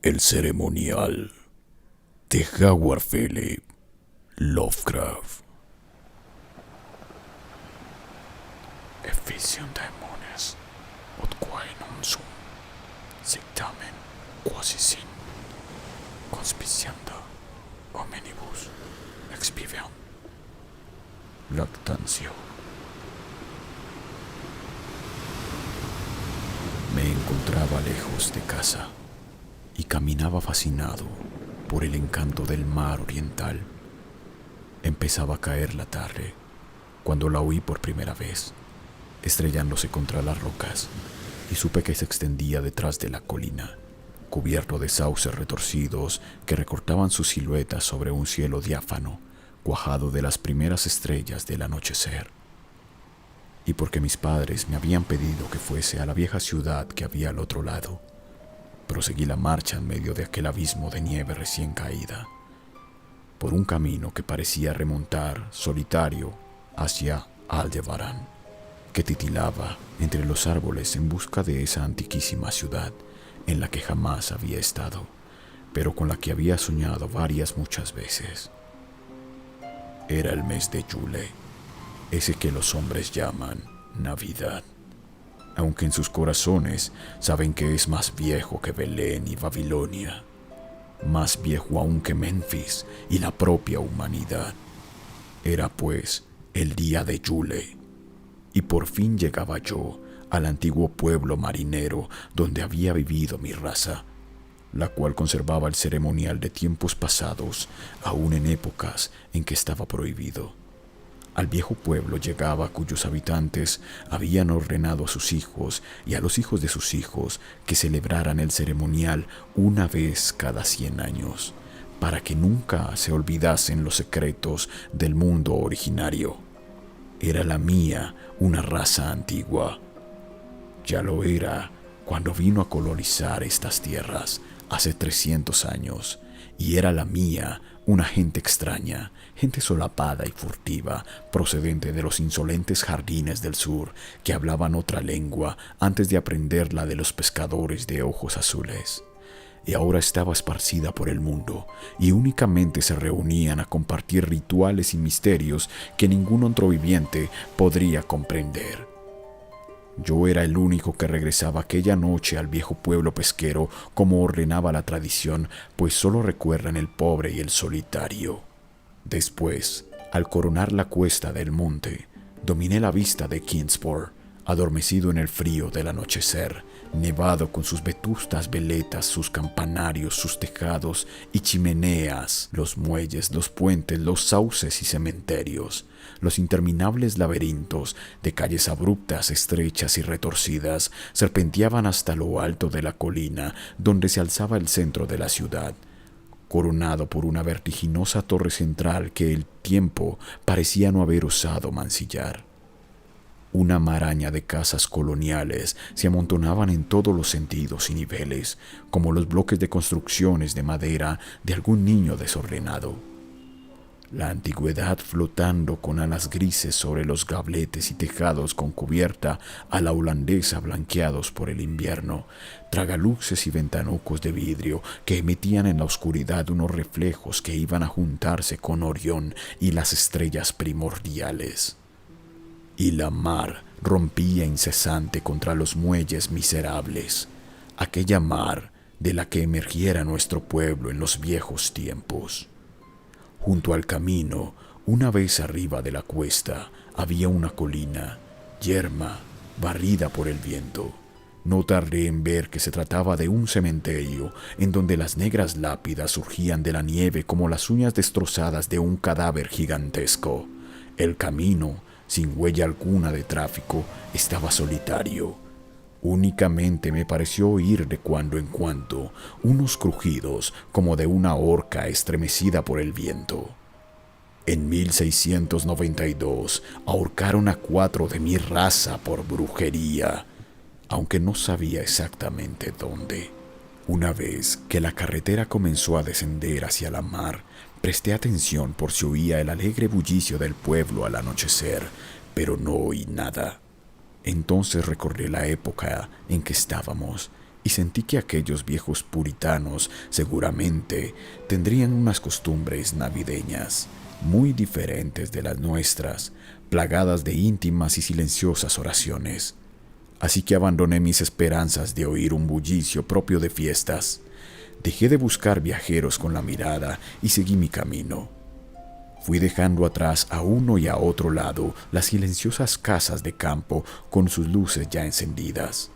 El ceremonial de Howard Philip Lovecraft. Efficient daemones, ut quae non sum, sectamen quasi sin, conspicianda hominibus expiveam lactantio. Me encontraba lejos de casa y caminaba fascinado por el encanto del mar oriental. Empezaba a caer la tarde cuando la oí por primera vez, estrellándose contra las rocas, y supe que se extendía detrás de la colina, cubierto de sauces retorcidos que recortaban su silueta sobre un cielo diáfano, cuajado de las primeras estrellas del anochecer. Y porque mis padres me habían pedido que fuese a la vieja ciudad que había al otro lado, proseguí la marcha en medio de aquel abismo de nieve recién caída, por un camino que parecía remontar solitario hacia Aldebarán, que titilaba entre los árboles en busca de esa antiquísima ciudad en la que jamás había estado, pero con la que había soñado muchas veces. Era el mes de Yule, ese que los hombres llaman Navidad, aunque en sus corazones saben que es más viejo que Belén y Babilonia, más viejo aún que Memphis y la propia humanidad. Era pues el día de Yule, y por fin llegaba yo al antiguo pueblo marinero donde había vivido mi raza, la cual conservaba el ceremonial de tiempos pasados, aún en épocas en que estaba prohibido. Al viejo pueblo llegaba cuyos habitantes habían ordenado a sus hijos y a los hijos de sus hijos que celebraran el ceremonial una vez cada 100 años, para que nunca se olvidasen los secretos del mundo originario. Era la mía una raza antigua. Ya lo era cuando vino a colonizar estas tierras hace 300 años, y era la mía una gente extraña, gente solapada y furtiva, procedente de los insolentes jardines del sur, que hablaban otra lengua antes de aprender la de los pescadores de ojos azules. Y ahora estaba esparcida por el mundo, y únicamente se reunían a compartir rituales y misterios que ningún otro viviente podría comprender. Yo era el único que regresaba aquella noche al viejo pueblo pesquero como ordenaba la tradición, pues solo recuerdan el pobre y el solitario. Después, al coronar la cuesta del monte, dominé la vista de Kingsport, adormecido en el frío del anochecer, nevado con sus vetustas veletas, sus campanarios, sus tejados y chimeneas, los muelles, los puentes, los sauces y cementerios, los interminables laberintos de calles abruptas, estrechas y retorcidas, serpenteaban hasta lo alto de la colina donde se alzaba el centro de la ciudad, coronado por una vertiginosa torre central que el tiempo parecía no haber osado mancillar. Una maraña de casas coloniales se amontonaban en todos los sentidos y niveles, como los bloques de construcciones de madera de algún niño desordenado. La antigüedad flotando con alas grises sobre los gabletes y tejados con cubierta a la holandesa blanqueados por el invierno, tragaluces y ventanucos de vidrio que emitían en la oscuridad unos reflejos que iban a juntarse con Orión y las estrellas primordiales. Y la mar rompía incesante contra los muelles miserables, aquella mar de la que emergiera nuestro pueblo en los viejos tiempos. Junto al camino, una vez arriba de la cuesta, había una colina, yerma, barrida por el viento. No tardé en ver que se trataba de un cementerio en donde las negras lápidas surgían de la nieve como las uñas destrozadas de un cadáver gigantesco. El camino, sin huella alguna de tráfico, estaba solitario. Únicamente me pareció oír de cuando en cuando unos crujidos como de una horca estremecida por el viento. En 1692 ahorcaron a 4 de mi raza por brujería, aunque no sabía exactamente dónde. Una vez que la carretera comenzó a descender hacia la mar, presté atención por si oía el alegre bullicio del pueblo al anochecer, pero no oí nada. Entonces recordé la época en que estábamos y sentí que aquellos viejos puritanos seguramente tendrían unas costumbres navideñas muy diferentes de las nuestras, plagadas de íntimas y silenciosas oraciones. Así que abandoné mis esperanzas de oír un bullicio propio de fiestas. Dejé de buscar viajeros con la mirada y seguí mi camino. Fui dejando atrás a uno y a otro lado las silenciosas casas de campo con sus luces ya encendidas.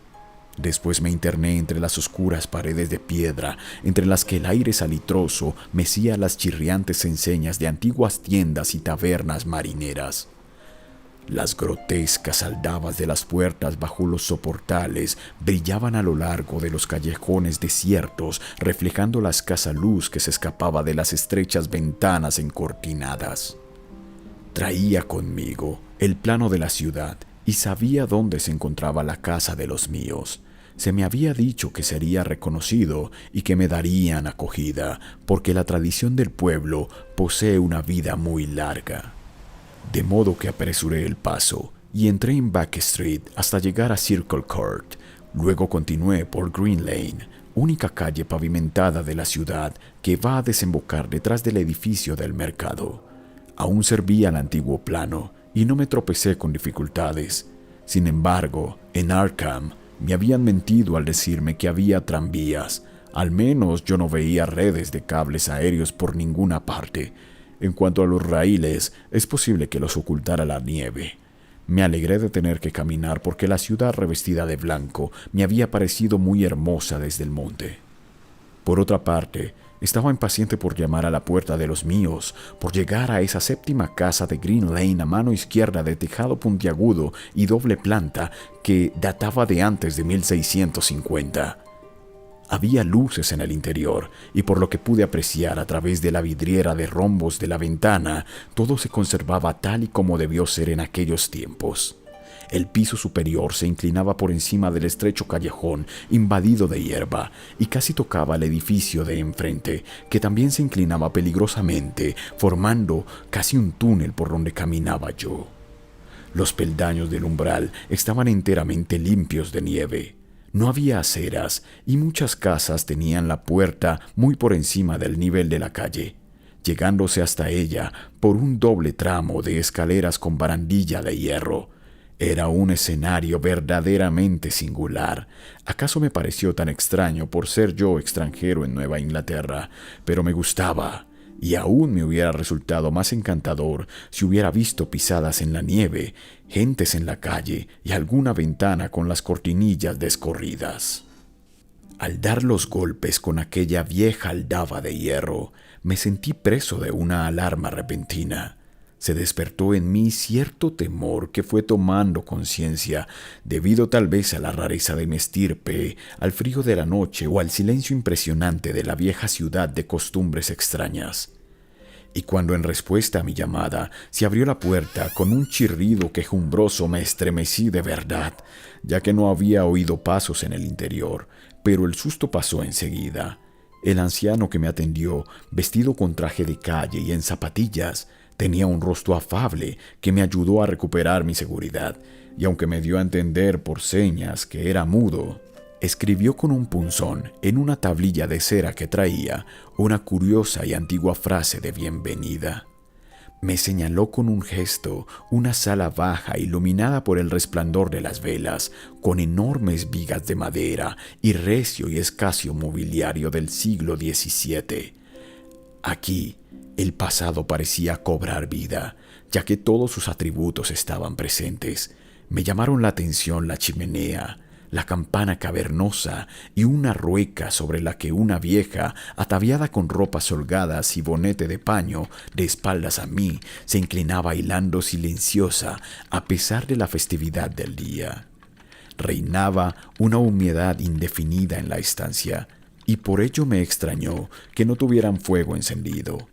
Después me interné entre las oscuras paredes de piedra, entre las que el aire salitroso mecía las chirriantes enseñas de antiguas tiendas y tabernas marineras. Las grotescas aldabas de las puertas bajo los soportales brillaban a lo largo de los callejones desiertos, reflejando la escasa luz que se escapaba de las estrechas ventanas encortinadas. Traía conmigo el plano de la ciudad y sabía dónde se encontraba la casa de los míos. Se me había dicho que sería reconocido y que me darían acogida, porque la tradición del pueblo posee una vida muy larga. De modo que apresuré el paso y entré en Back Street hasta llegar a Circle Court. Luego continué por Green Lane, única calle pavimentada de la ciudad que va a desembocar detrás del edificio del mercado. Aún servía el antiguo plano y no me tropecé con dificultades. Sin embargo, en Arkham me habían mentido al decirme que había tranvías. Al menos yo no veía redes de cables aéreos por ninguna parte. En cuanto a los raíles, es posible que los ocultara la nieve. Me alegré de tener que caminar porque la ciudad revestida de blanco me había parecido muy hermosa desde el monte. Por otra parte, estaba impaciente por llamar a la puerta de los míos, por llegar a esa séptima casa de Green Lane a mano izquierda de tejado puntiagudo y doble planta que databa de antes de 1650. Había luces en el interior, y por lo que pude apreciar a través de la vidriera de rombos de la ventana, todo se conservaba tal y como debió ser en aquellos tiempos. El piso superior se inclinaba por encima del estrecho callejón invadido de hierba y casi tocaba el edificio de enfrente, que también se inclinaba peligrosamente, formando casi un túnel por donde caminaba yo. Los peldaños del umbral estaban enteramente limpios de nieve. No había aceras y muchas casas tenían la puerta muy por encima del nivel de la calle, llegándose hasta ella por un doble tramo de escaleras con barandilla de hierro. Era un escenario verdaderamente singular. Acaso me pareció tan extraño por ser yo extranjero en Nueva Inglaterra, pero me gustaba, y aún me hubiera resultado más encantador si hubiera visto pisadas en la nieve, gentes en la calle y alguna ventana con las cortinillas descorridas. Al dar los golpes con aquella vieja aldaba de hierro, me sentí preso de una alarma repentina. Se despertó en mí cierto temor que fue tomando conciencia, debido tal vez a la rareza de mi estirpe, al frío de la noche o al silencio impresionante de la vieja ciudad de costumbres extrañas. Y cuando en respuesta a mi llamada se abrió la puerta con un chirrido quejumbroso, me estremecí de verdad, ya que no había oído pasos en el interior, pero el susto pasó enseguida. El anciano que me atendió, vestido con traje de calle y en zapatillas, tenía un rostro afable que me ayudó a recuperar mi seguridad, y aunque me dio a entender por señas que era mudo, escribió con un punzón en una tablilla de cera que traía una curiosa y antigua frase de bienvenida. Me señaló con un gesto una sala baja iluminada por el resplandor de las velas, con enormes vigas de madera y recio y escaso mobiliario del siglo XVII. Aquí, el pasado parecía cobrar vida, ya que todos sus atributos estaban presentes. Me llamaron la atención la chimenea, la campana cavernosa y una rueca sobre la que una vieja, ataviada con ropas holgadas y bonete de paño, de espaldas a mí, se inclinaba hilando silenciosa a pesar de la festividad del día. Reinaba una humedad indefinida en la estancia, y por ello me extrañó que no tuvieran fuego encendido.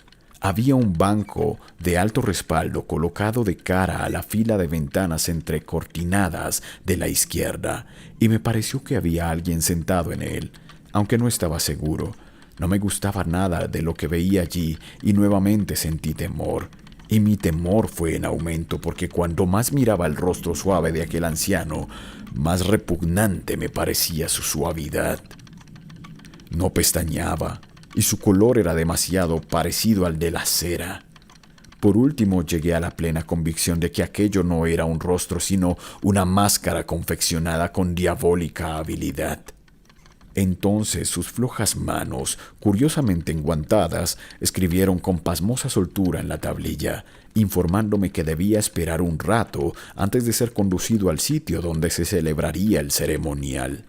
Había un banco de alto respaldo colocado de cara a la fila de ventanas entrecortinadas de la izquierda, y me pareció que había alguien sentado en él, aunque no estaba seguro. No me gustaba nada de lo que veía allí y nuevamente sentí temor. y mi temor fue en aumento porque cuando más miraba el rostro suave de aquel anciano, más repugnante me parecía su suavidad. No pestañeaba y su color era demasiado parecido al de la cera. Por último, llegué a la plena convicción de que aquello no era un rostro, sino una máscara confeccionada con diabólica habilidad. Entonces sus flojas manos, curiosamente enguantadas, escribieron con pasmosa soltura en la tablilla, informándome que debía esperar un rato antes de ser conducido al sitio donde se celebraría el ceremonial.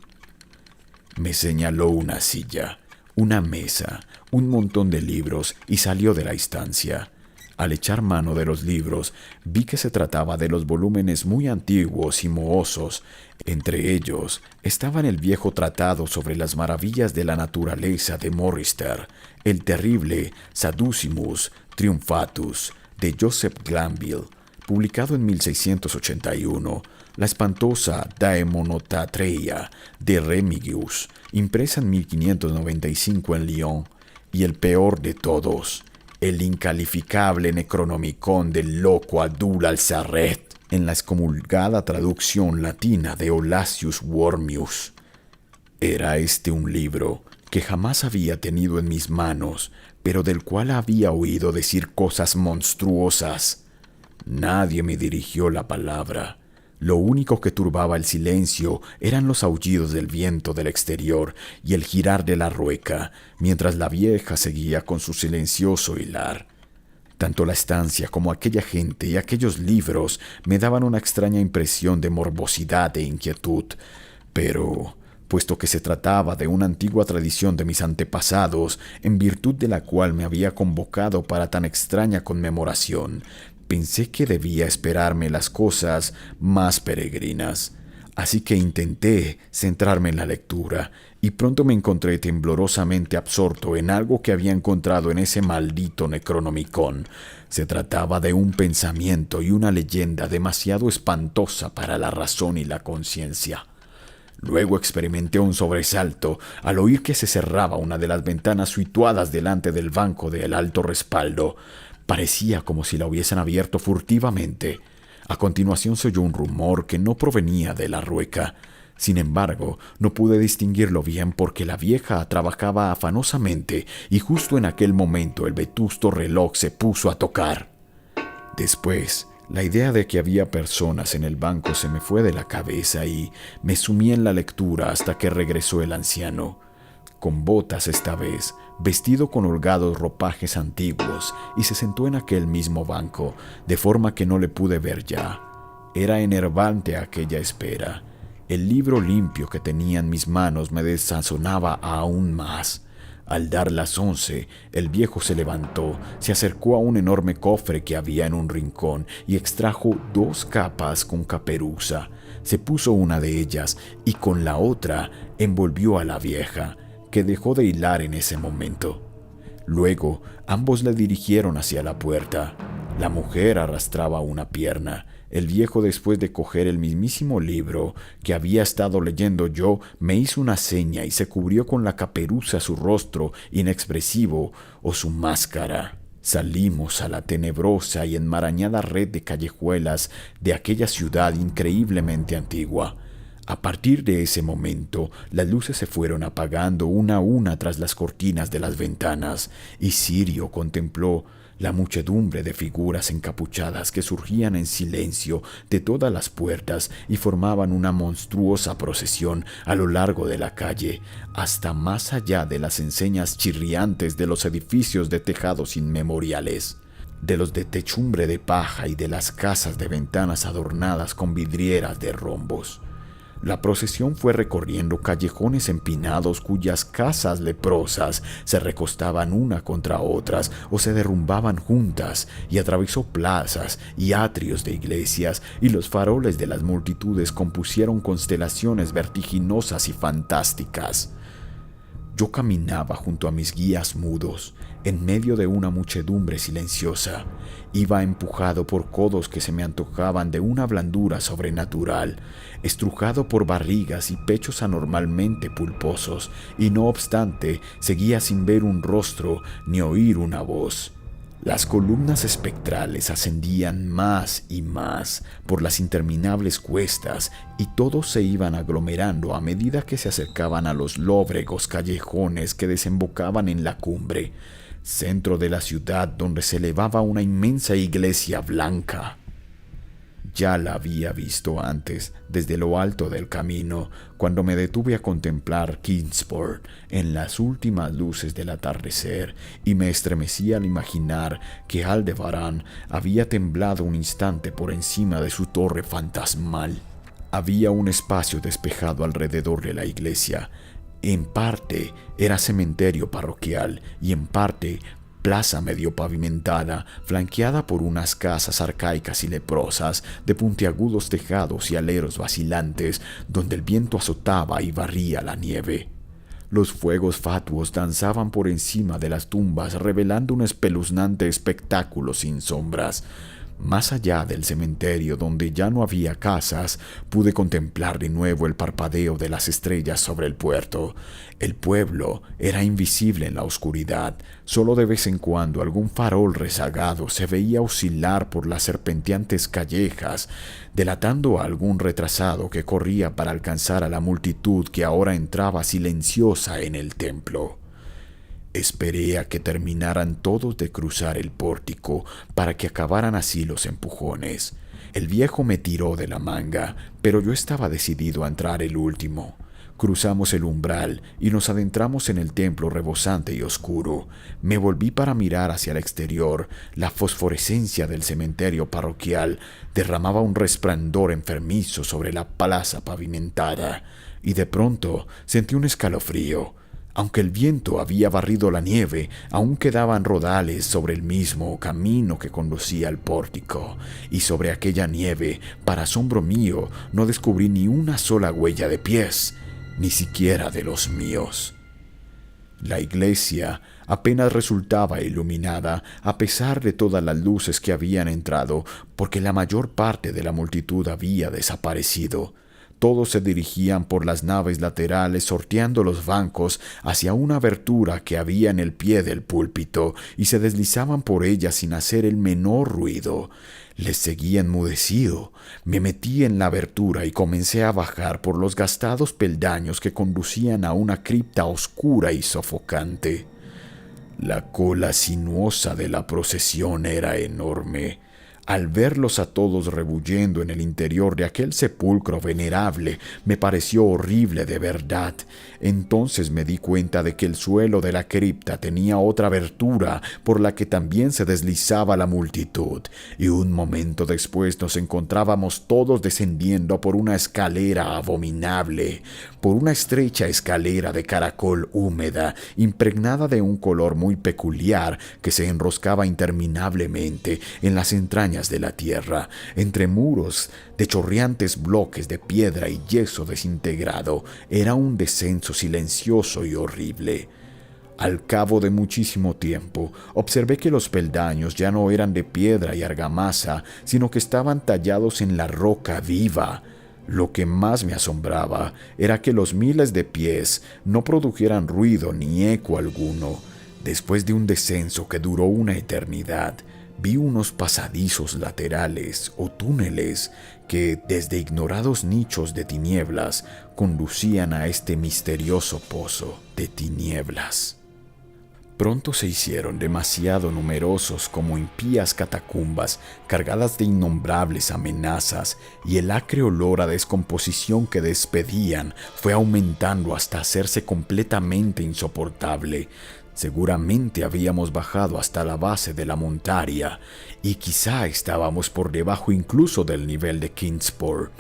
Me señaló una silla, una mesa, un montón de libros y salió de la estancia. Al echar mano de los libros, vi que se trataba de los volúmenes muy antiguos y mohosos. Entre ellos estaban el viejo tratado sobre las maravillas de la naturaleza de Morrister, el terrible Saducimus Triumphatus de Joseph Glanville, publicado en 1681, la espantosa Daemonotatreia de Remigius, impresa en 1595 en Lyon, y el peor de todos, el incalificable Necronomicon del loco Abdul al-Sarret, en la excomulgada traducción latina de Olasius Wormius. Era este un libro que jamás había tenido en mis manos, pero del cual había oído decir cosas monstruosas. Nadie me dirigió la palabra. Lo único que turbaba el silencio eran los aullidos del viento del exterior y el girar de la rueca, mientras la vieja seguía con su silencioso hilar. Tanto la estancia como aquella gente y aquellos libros me daban una extraña impresión de morbosidad e inquietud, pero, puesto que se trataba de una antigua tradición de mis antepasados, en virtud de la cual me había convocado para tan extraña conmemoración, pensé que debía esperarme las cosas más peregrinas. Así que intenté centrarme en la lectura y pronto me encontré temblorosamente absorto en algo que había encontrado en ese maldito Necronomicon. Se trataba de un pensamiento y una leyenda demasiado espantosa para la razón y la conciencia. Luego experimenté un sobresalto al oír que se cerraba una de las ventanas situadas delante del banco del alto respaldo. Parecía como si la hubiesen abierto furtivamente. A continuación se oyó un rumor que no provenía de la rueca. Sin embargo, no pude distinguirlo bien porque la vieja trabajaba afanosamente y justo en aquel momento el vetusto reloj se puso a tocar. Después, la idea de que había personas en el banco se me fue de la cabeza y me sumí en la lectura hasta que regresó el anciano. Con botas esta vez, vestido con holgados ropajes antiguos, y se sentó en aquel mismo banco, de forma que no le pude ver ya. Era enervante aquella espera. El libro limpio que tenía en mis manos me desazonaba aún más. Al dar las 11, el viejo se levantó, se acercó a un enorme cofre que había en un rincón y extrajo 2 capas con caperuza. Se puso una de ellas y con la otra envolvió a la vieja, que dejó de hilar en ese momento. Luego, ambos le dirigieron hacia la puerta. La mujer arrastraba una pierna. El viejo, después de coger el mismísimo libro que había estado leyendo yo, me hizo una seña y se cubrió con la caperuza su rostro inexpresivo o su máscara. Salimos a la tenebrosa y enmarañada red de callejuelas de aquella ciudad increíblemente antigua. A partir de ese momento, las luces se fueron apagando una a una tras las cortinas de las ventanas, y Sirio contempló la muchedumbre de figuras encapuchadas que surgían en silencio de todas las puertas y formaban una monstruosa procesión a lo largo de la calle, hasta más allá de las enseñas chirriantes de los edificios de tejados inmemoriales, de los de techumbre de paja y de las casas de ventanas adornadas con vidrieras de rombos. La procesión fue recorriendo callejones empinados cuyas casas leprosas se recostaban una contra otras o se derrumbaban juntas, y atravesó plazas y atrios de iglesias, y los faroles de las multitudes compusieron constelaciones vertiginosas y fantásticas. Yo caminaba junto a mis guías mudos, en medio de una muchedumbre silenciosa. Iba empujado por codos que se me antojaban de una blandura sobrenatural, estrujado por barrigas y pechos anormalmente pulposos, y no obstante seguía sin ver un rostro ni oír una voz. Las columnas espectrales ascendían más y más por las interminables cuestas y todos se iban aglomerando a medida que se acercaban a los lóbregos callejones que desembocaban en la cumbre, centro de la ciudad donde se elevaba una inmensa iglesia blanca. Ya la había visto antes, desde lo alto del camino, cuando me detuve a contemplar Kingsport en las últimas luces del atardecer, y me estremecí al imaginar que Aldebarán había temblado un instante por encima de su torre fantasmal. Había un espacio despejado alrededor de la iglesia. En parte era cementerio parroquial y en parte plaza medio pavimentada, flanqueada por unas casas arcaicas y leprosas, de puntiagudos tejados y aleros vacilantes, donde el viento azotaba y barría la nieve. Los fuegos fatuos danzaban por encima de las tumbas, revelando un espeluznante espectáculo sin sombras. Más allá del cementerio, donde ya no había casas, pude contemplar de nuevo el parpadeo de las estrellas sobre el puerto. El pueblo era invisible en la oscuridad. Solo de vez en cuando algún farol rezagado se veía oscilar por las serpenteantes callejas, delatando a algún retrasado que corría para alcanzar a la multitud que ahora entraba silenciosa en el templo. Esperé a que terminaran todos de cruzar el pórtico para que acabaran así los empujones. El viejo me tiró de la manga, pero yo estaba decidido a entrar el último. Cruzamos el umbral y nos adentramos en el templo rebosante y oscuro. Me volví para mirar hacia el exterior. La fosforescencia del cementerio parroquial derramaba un resplandor enfermizo sobre la plaza pavimentada, y de pronto sentí un escalofrío. Aunque el viento había barrido la nieve, aún quedaban rodales sobre el mismo camino que conducía al pórtico, y sobre aquella nieve, para asombro mío, no descubrí ni una sola huella de pies, ni siquiera de los míos. La iglesia apenas resultaba iluminada, a pesar de todas las luces que habían entrado, porque la mayor parte de la multitud había desaparecido. Todos se dirigían por las naves laterales, sorteando los bancos hacia una abertura que había en el pie del púlpito, y se deslizaban por ella sin hacer el menor ruido. Les seguí enmudecido. Me metí en la abertura y comencé a bajar por los gastados peldaños que conducían a una cripta oscura y sofocante. La cola sinuosa de la procesión era enorme. Al verlos a todos rebullendo en el interior de aquel sepulcro venerable, me pareció horrible de verdad. Entonces me di cuenta de que el suelo de la cripta tenía otra abertura por la que también se deslizaba la multitud, y un momento después nos encontrábamos todos descendiendo por una escalera abominable, por una estrecha escalera de caracol húmeda, impregnada de un color muy peculiar que se enroscaba interminablemente en las entrañas de la tierra, entre muros de chorreantes bloques de piedra y yeso desintegrado. Era un descenso silencioso y horrible. Al cabo de muchísimo tiempo, observé que los peldaños ya no eran de piedra y argamasa, sino que estaban tallados en la roca viva. Lo que más me asombraba era que los miles de pies no produjeran ruido ni eco alguno. Después de un descenso que duró una eternidad, vi unos pasadizos laterales o túneles que, desde ignorados nichos de tinieblas, conducían a este misterioso pozo de tinieblas. Pronto se hicieron demasiado numerosos como impías catacumbas cargadas de innombrables amenazas, y el acre olor a descomposición que despedían fue aumentando hasta hacerse completamente insoportable. Seguramente habíamos bajado hasta la base de la montaña, y quizá estábamos por debajo incluso del nivel de Kingsport.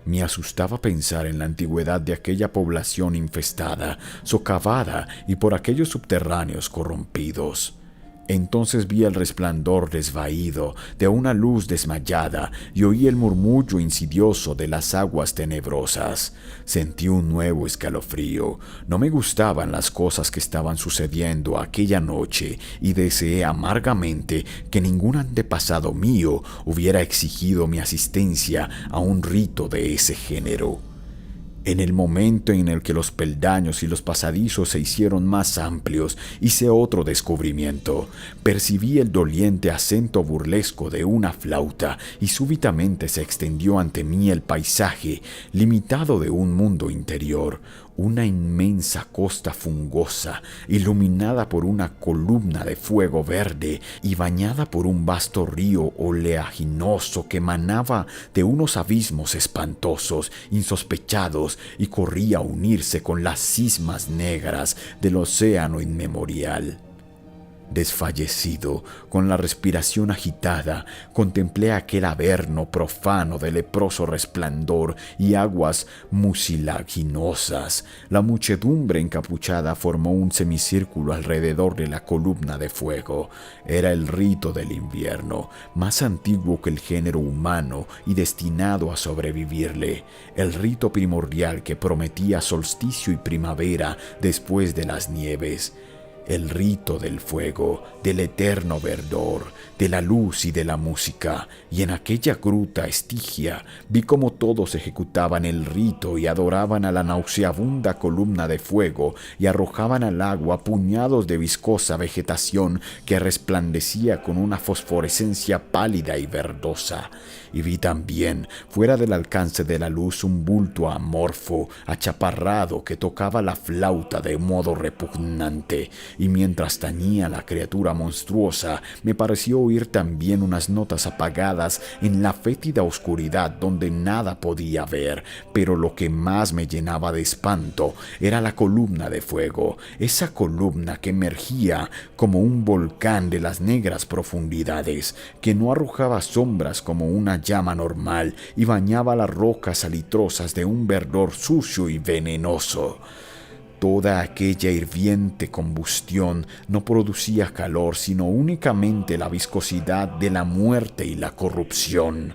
Me asustaba pensar en la antigüedad de aquella población infestada, socavada y por aquellos subterráneos corrompidos. Entonces vi el resplandor desvaído de una luz desmayada y oí el murmullo insidioso de las aguas tenebrosas. Sentí un nuevo escalofrío. No me gustaban las cosas que estaban sucediendo aquella noche y deseé amargamente que ningún antepasado mío hubiera exigido mi asistencia a un rito de ese género. En el momento en el que los peldaños y los pasadizos se hicieron más amplios, hice otro descubrimiento. Percibí el doliente acento burlesco de una flauta y súbitamente se extendió ante mí el paisaje limitado de un mundo interior, una inmensa costa fungosa, iluminada por una columna de fuego verde y bañada por un vasto río oleaginoso que manaba de unos abismos espantosos, insospechados, y corría a unirse con las cismas negras del océano inmemorial. Desfallecido, con la respiración agitada, contemplé aquel averno profano de leproso resplandor y aguas mucilaginosas. La muchedumbre encapuchada formó un semicírculo alrededor de la columna de fuego. Era el rito del invierno, más antiguo que el género humano y destinado a sobrevivirle. El rito primordial que prometía solsticio y primavera después de las nieves. El rito del fuego, del eterno verdor, de la luz y de la música. Y en aquella gruta Estigia vi cómo todos ejecutaban el rito y adoraban a la nauseabunda columna de fuego y arrojaban al agua puñados de viscosa vegetación que resplandecía con una fosforescencia pálida y verdosa. Y vi también, fuera del alcance de la luz, un bulto amorfo, achaparrado, que tocaba la flauta de modo repugnante, y mientras tañía la criatura monstruosa, me pareció oír también unas notas apagadas en la fétida oscuridad donde nada podía ver, pero lo que más me llenaba de espanto era la columna de fuego, esa columna que emergía como un volcán de las negras profundidades, que no arrojaba sombras como una llama normal y bañaba las rocas salitrosas de un verdor sucio y venenoso. Toda aquella hirviente combustión no producía calor, sino únicamente la viscosidad de la muerte y la corrupción.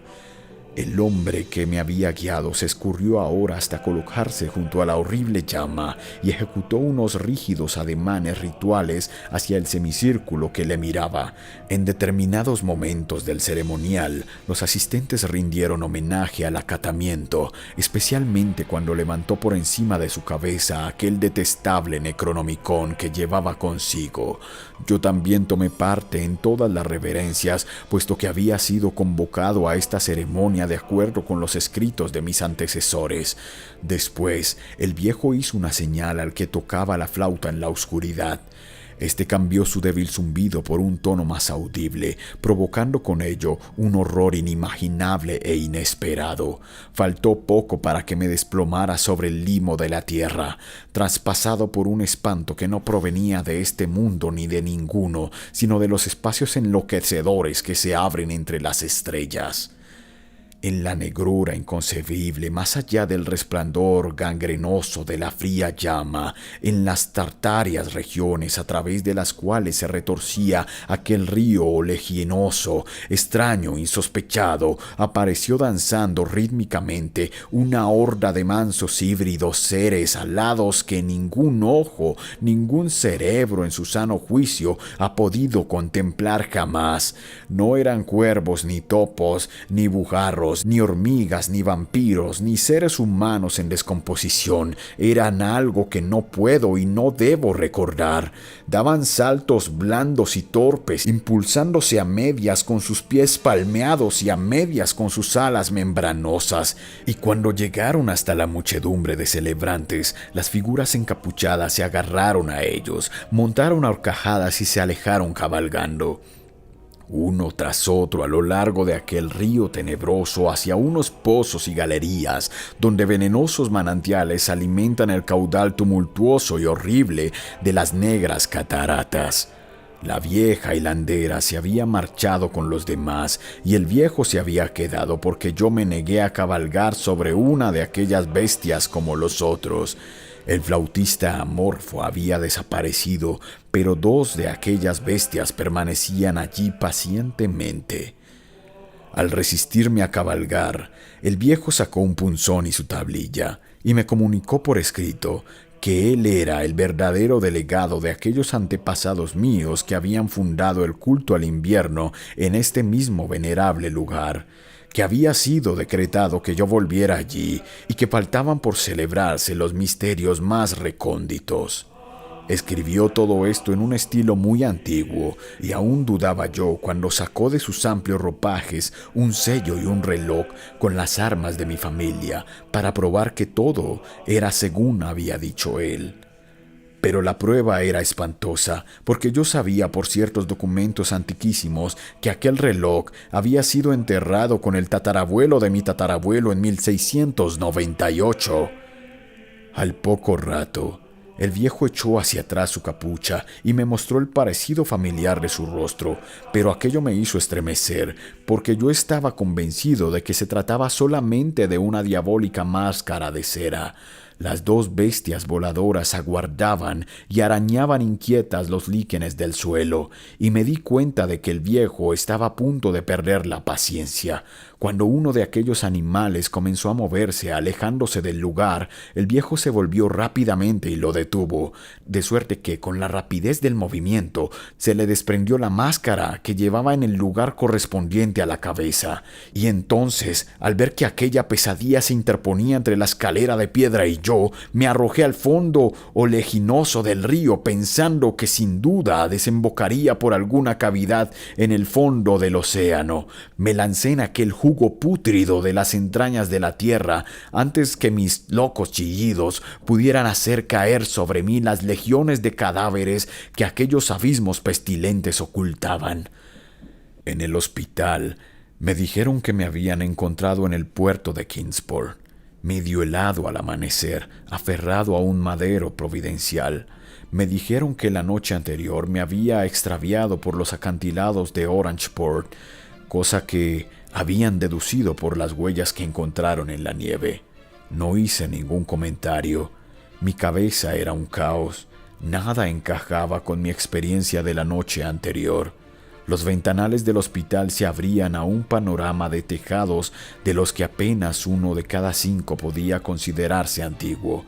El hombre que me había guiado se escurrió ahora hasta colocarse junto a la horrible llama y ejecutó unos rígidos ademanes rituales hacia el semicírculo que le miraba. En determinados momentos del ceremonial, los asistentes rindieron homenaje al acatamiento, especialmente cuando levantó por encima de su cabeza aquel detestable Necronomicon que llevaba consigo. Yo también tomé parte en todas las reverencias, puesto que había sido convocado a esta ceremonia de acuerdo con los escritos de mis antecesores. Después, el viejo hizo una señal al que tocaba la flauta en la oscuridad. Este cambió su débil zumbido por un tono más audible, provocando con ello un horror inimaginable e inesperado. Faltó poco para que me desplomara sobre el limo de la tierra, traspasado por un espanto que no provenía de este mundo ni de ninguno, sino de los espacios enloquecedores que se abren entre las estrellas. En la negrura inconcebible, más allá del resplandor gangrenoso de la fría llama, en las tartáreas regiones a través de las cuales se retorcía aquel río oleaginoso, extraño, insospechado, apareció danzando rítmicamente una horda de mansos híbridos seres alados que ningún ojo, ningún cerebro en su sano juicio ha podido contemplar jamás. No eran cuervos, ni topos, ni bujarros, ni hormigas, ni vampiros, ni seres humanos en descomposición. Eran algo que no puedo y no debo recordar. Daban saltos blandos y torpes, impulsándose a medias con sus pies palmeados y a medias con sus alas membranosas. Y cuando llegaron hasta la muchedumbre de celebrantes, las figuras encapuchadas se agarraron a ellos, montaron a horcajadas y se alejaron cabalgando. Uno tras otro a lo largo de aquel río tenebroso hacia unos pozos y galerías donde venenosos manantiales alimentan el caudal tumultuoso y horrible de las negras cataratas. La vieja hilandera se había marchado con los demás y el viejo se había quedado porque yo me negué a cabalgar sobre una de aquellas bestias como los otros. El flautista amorfo había desaparecido, pero dos de aquellas bestias permanecían allí pacientemente. Al resistirme a cabalgar, el viejo sacó un punzón y su tablilla, y me comunicó por escrito que él era el verdadero delegado de aquellos antepasados míos que habían fundado el culto al invierno en este mismo venerable lugar, que había sido decretado que yo volviera allí y que faltaban por celebrarse los misterios más recónditos. Escribió todo esto en un estilo muy antiguo, y aún dudaba yo cuando sacó de sus amplios ropajes un sello y un reloj con las armas de mi familia para probar que todo era según había dicho él. Pero la prueba era espantosa, porque yo sabía por ciertos documentos antiquísimos que aquel reloj había sido enterrado con el tatarabuelo de mi tatarabuelo en 1698. Al poco rato, el viejo echó hacia atrás su capucha y me mostró el parecido familiar de su rostro, pero aquello me hizo estremecer, porque yo estaba convencido de que se trataba solamente de una diabólica máscara de cera. Las dos bestias voladoras aguardaban y arañaban inquietas los líquenes del suelo, y me di cuenta de que el viejo estaba a punto de perder la paciencia. Cuando uno de aquellos animales comenzó a moverse, alejándose del lugar, el viejo se volvió rápidamente y lo detuvo, de suerte que, con la rapidez del movimiento, se le desprendió la máscara que llevaba en el lugar correspondiente a la cabeza. Y entonces, al ver que aquella pesadilla se interponía entre la escalera de piedra y yo, me arrojé al fondo oleginoso del río, pensando que sin duda desembocaría por alguna cavidad en el fondo del océano. Me lancé en aquel jugo pútrido de las entrañas de la tierra antes que mis locos chillidos pudieran hacer caer sobre mí las legiones de cadáveres que aquellos abismos pestilentes ocultaban. En el hospital me dijeron que me habían encontrado en el puerto de Kingsport, medio helado al amanecer, aferrado a un madero providencial. Me dijeron que la noche anterior me había extraviado por los acantilados de Orangeport, cosa que habían deducido por las huellas que encontraron en la nieve. No hice ningún comentario. Mi cabeza era un caos. Nada encajaba con mi experiencia de la noche anterior. Los ventanales del hospital se abrían a un panorama de tejados de los que apenas uno de cada 5 podía considerarse antiguo.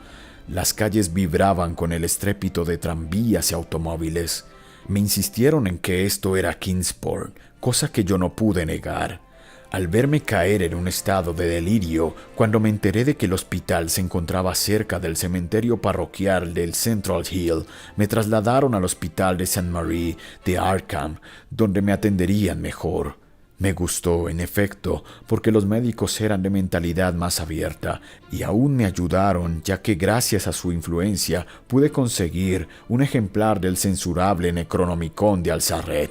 Las calles vibraban con el estrépito de tranvías y automóviles. Me insistieron en que esto era Kingsport, cosa que yo no pude negar. Al verme caer en un estado de delirio, cuando me enteré de que el hospital se encontraba cerca del cementerio parroquial del Central Hill, me trasladaron al hospital de St. Mary de Arkham, donde me atenderían mejor. Me gustó, en efecto, porque los médicos eran de mentalidad más abierta y aún me ayudaron, ya que gracias a su influencia pude conseguir un ejemplar del censurable Necronomicon de Alzaret,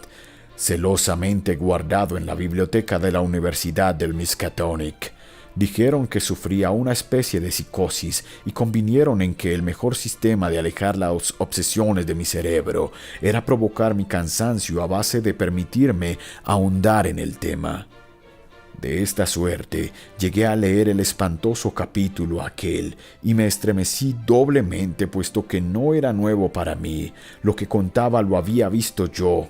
celosamente guardado en la biblioteca de la Universidad del Miskatonic. Dijeron que sufría una especie de psicosis y convinieron en que el mejor sistema de alejar las obsesiones de mi cerebro era provocar mi cansancio a base de permitirme ahondar en el tema. De esta suerte llegué a leer el espantoso capítulo aquel y me estremecí doblemente, puesto que no era nuevo para mí. Lo que contaba lo había visto yo.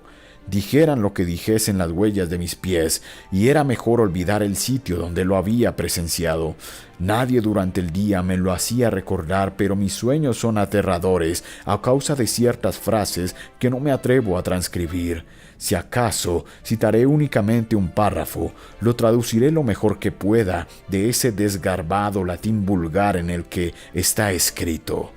Dijeran lo que dijesen las huellas de mis pies, y era mejor olvidar el sitio donde lo había presenciado. Nadie durante el día me lo hacía recordar, pero mis sueños son aterradores a causa de ciertas frases que no me atrevo a transcribir. Si acaso citaré únicamente un párrafo, lo traduciré lo mejor que pueda de ese desgarbado latín vulgar en el que está escrito: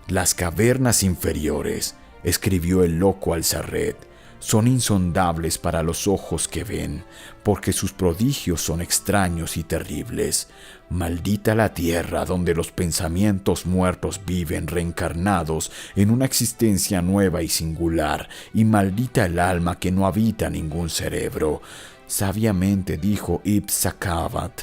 «Las cavernas inferiores», escribió el loco Alzaret, «son insondables para los ojos que ven, porque sus prodigios son extraños y terribles. Maldita la tierra donde los pensamientos muertos viven reencarnados en una existencia nueva y singular, y maldita el alma que no habita ningún cerebro». Sabiamente dijo Ibn Sacabat: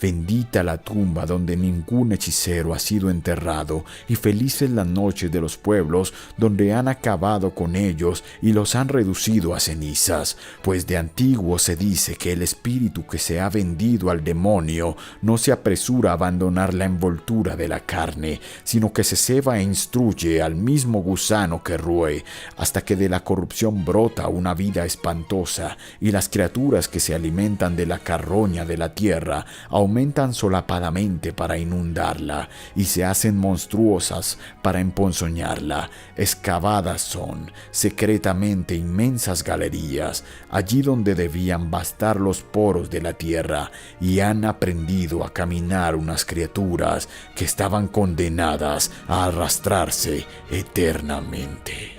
«Bendita la tumba donde ningún hechicero ha sido enterrado, y felices las noches de los pueblos donde han acabado con ellos y los han reducido a cenizas, pues de antiguo se dice que el espíritu que se ha vendido al demonio no se apresura a abandonar la envoltura de la carne, sino que se ceba e instruye al mismo gusano que roe, hasta que de la corrupción brota una vida espantosa, y las criaturas que se alimentan de la carroña de la tierra aumentan aumentan solapadamente para inundarla y se hacen monstruosas para emponzoñarla. Excavadas son secretamente inmensas galerías, allí donde debían bastar los poros de la tierra, y han aprendido a caminar unas criaturas que estaban condenadas a arrastrarse eternamente.